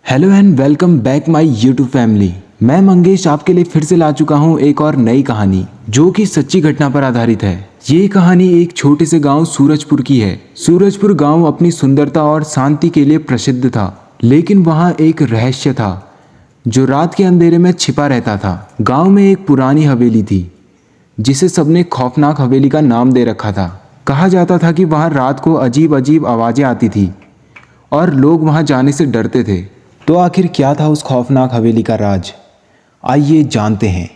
Hello and welcome back my YouTube family. मैं मंगेश आपके लिए फिर से ला चुका हूँ एक और नई कहानी जो कि सच्ची घटना पर आधारित है। ये कहानी एक छोटे से गांव सूरजपुर की है। सूरजपुर गांव अपनी सुंदरता और शांति के लिए प्रसिद्ध था, लेकिन वहाँ एक रहस्य था जो रात के अंधेरे में छिपा रहता था। गाँव में एक पुरानी हवेली थी जिसे सबने खौफनाक हवेली का नाम दे रखा था। कहा जाता था कि वहाँ रात को अजीब अजीब आवाज़ें आती थी और लोग वहाँ जाने से डरते थे। तो आखिर क्या था उस खौफनाक हवेली का राज, आइए जानते हैं।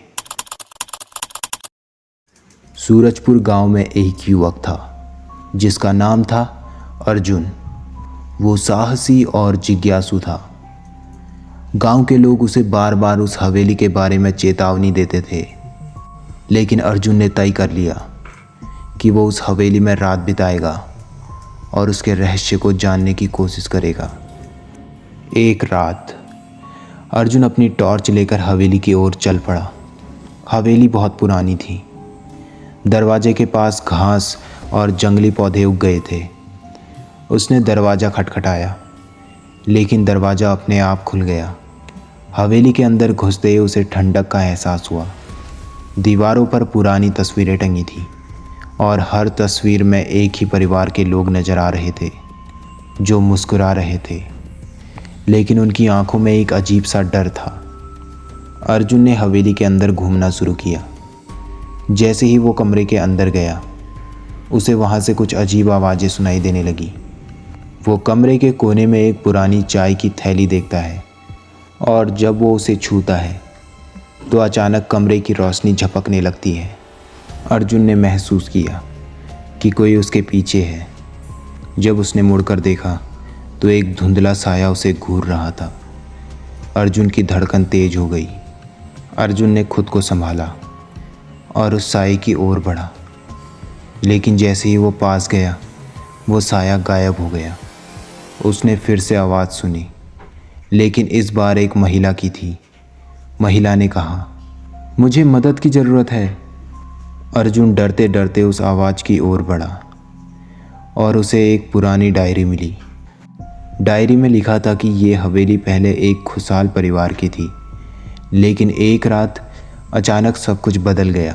सूरजपुर गांव में एक युवक था जिसका नाम था अर्जुन। वो साहसी और जिज्ञासु था। गांव के लोग उसे बार बार उस हवेली के बारे में चेतावनी देते थे, लेकिन अर्जुन ने तय कर लिया कि वो उस हवेली में रात बिताएगा और उसके रहस्य को जानने की कोशिश करेगा। एक रात अर्जुन अपनी टॉर्च लेकर हवेली की ओर चल पड़ा। हवेली बहुत पुरानी थी। दरवाजे के पास घास और जंगली पौधे उग गए थे। उसने दरवाज़ा खटखटाया, लेकिन दरवाज़ा अपने आप खुल गया। हवेली के अंदर घुसते ही उसे ठंडक का एहसास हुआ। दीवारों पर पुरानी तस्वीरें टंगी थी और हर तस्वीर में एक ही परिवार के लोग नज़र आ रहे थे जो मुस्कुरा रहे थे, लेकिन उनकी आंखों में एक अजीब सा डर था। अर्जुन ने हवेली के अंदर घूमना शुरू किया। जैसे ही वो कमरे के अंदर गया, उसे वहाँ से कुछ अजीब आवाज़ें सुनाई देने लगी। वो कमरे के कोने में एक पुरानी चाय की थैली देखता है और जब वो उसे छूता है तो अचानक कमरे की रोशनी झपकने लगती है। अर्जुन ने महसूस किया कि कोई उसके पीछे है। जब उसने मुड़कर देखा तो एक धुंधला साया उसे घूर रहा था। अर्जुन की धड़कन तेज हो गई। अर्जुन ने खुद को संभाला और उस साये की ओर बढ़ा, लेकिन जैसे ही वो पास गया वो साया गायब हो गया। उसने फिर से आवाज़ सुनी, लेकिन इस बार एक महिला की थी। महिला ने कहा, मुझे मदद की ज़रूरत है। अर्जुन डरते डरते उस आवाज़ की ओर बढ़ा और उसे एक पुरानी डायरी मिली। डायरी में लिखा था कि ये हवेली पहले एक खुशहाल परिवार की थी, लेकिन एक रात अचानक सब कुछ बदल गया।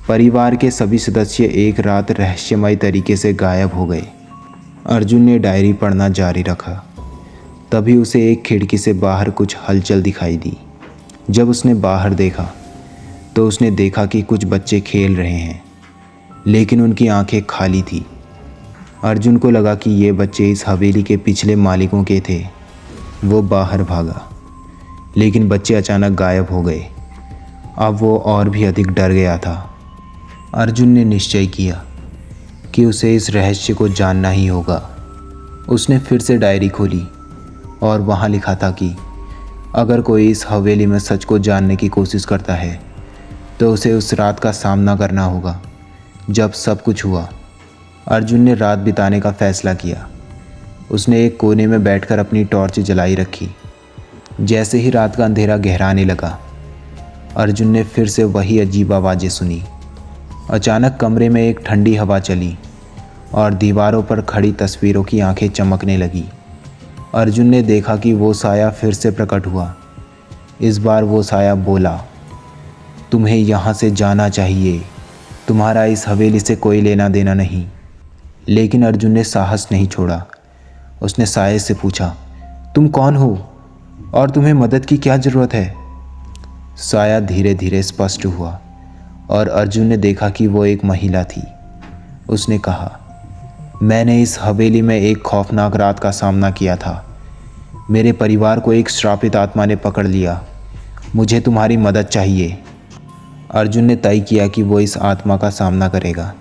परिवार के सभी सदस्य एक रात रहस्यमय तरीके से गायब हो गए। अर्जुन ने डायरी पढ़ना जारी रखा। तभी उसे एक खिड़की से बाहर कुछ हलचल दिखाई दी। जब उसने बाहर देखा तो उसने देखा कि कुछ बच्चे खेल रहे हैं, लेकिन उनकी आंखें खाली थी। अर्जुन को लगा कि ये बच्चे इस हवेली के पिछले मालिकों के थे। वो बाहर भागा, लेकिन बच्चे अचानक गायब हो गए। अब वो और भी अधिक डर गया था। अर्जुन ने निश्चय किया कि उसे इस रहस्य को जानना ही होगा। उसने फिर से डायरी खोली और वहाँ लिखा था कि अगर कोई इस हवेली में सच को जानने की कोशिश करता है तो उसे उस रात का सामना करना होगा जब सब कुछ हुआ। अर्जुन ने रात बिताने का फैसला किया। उसने एक कोने में बैठकर अपनी टॉर्च जलाई रखी। जैसे ही रात का अंधेरा गहराने लगा, अर्जुन ने फिर से वही अजीब आवाज़ें सुनी। अचानक कमरे में एक ठंडी हवा चली और दीवारों पर खड़ी तस्वीरों की आंखें चमकने लगी। अर्जुन ने देखा कि वो साया फिर से प्रकट हुआ। इस बार वो साया बोला, तुम्हें यहाँ से जाना चाहिए, तुम्हारा इस हवेली से कोई लेना देना नहीं। लेकिन अर्जुन ने साहस नहीं छोड़ा। उसने साये से पूछा, तुम कौन हो और तुम्हें मदद की क्या ज़रूरत है? साया धीरे धीरे स्पष्ट हुआ और अर्जुन ने देखा कि वो एक महिला थी। उसने कहा, मैंने इस हवेली में एक खौफनाक रात का सामना किया था। मेरे परिवार को एक श्रापित आत्मा ने पकड़ लिया। मुझे तुम्हारी मदद चाहिए। अर्जुन ने तय किया कि वो इस आत्मा का सामना करेगा।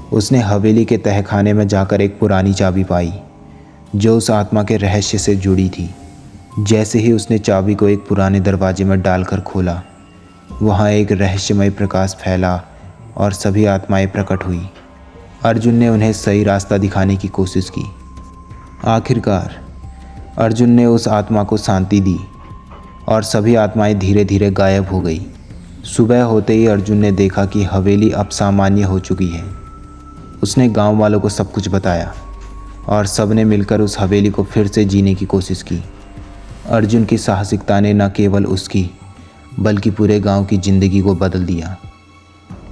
उसने हवेली के तहखाने में जाकर एक पुरानी चाबी पाई जो उस आत्मा के रहस्य से जुड़ी थी। जैसे ही उसने चाबी को एक पुराने दरवाजे में डालकर खोला, वहाँ एक रहस्यमय प्रकाश फैला और सभी आत्माएं प्रकट हुई। अर्जुन ने उन्हें सही रास्ता दिखाने की कोशिश की। आखिरकार अर्जुन ने उस आत्मा को शांति दी और सभी आत्माएं धीरे धीरे गायब हो गई। सुबह होते ही अर्जुन ने देखा कि हवेली अब सामान्य हो चुकी है। उसने गांव वालों को सब कुछ बताया और सब ने मिलकर उस हवेली को फिर से जीने की कोशिश की। अर्जुन की साहसिकता ने न केवल उसकी बल्कि पूरे गांव की ज़िंदगी को बदल दिया।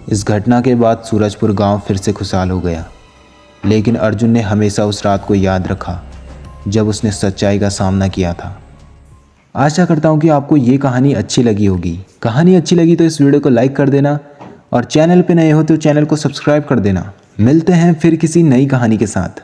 इस घटना के बाद सूरजपुर गांव फिर से खुशहाल हो गया, लेकिन अर्जुन ने हमेशा उस रात को याद रखा जब उसने सच्चाई का सामना किया था। आशा करता हूँ कि आपको ये कहानी अच्छी लगी होगी। कहानी अच्छी लगी तो इस वीडियो को लाइक कर देना और चैनल पे नए हो तो चैनल को सब्सक्राइब कर देना। मिलते हैं फिर किसी नई कहानी के साथ।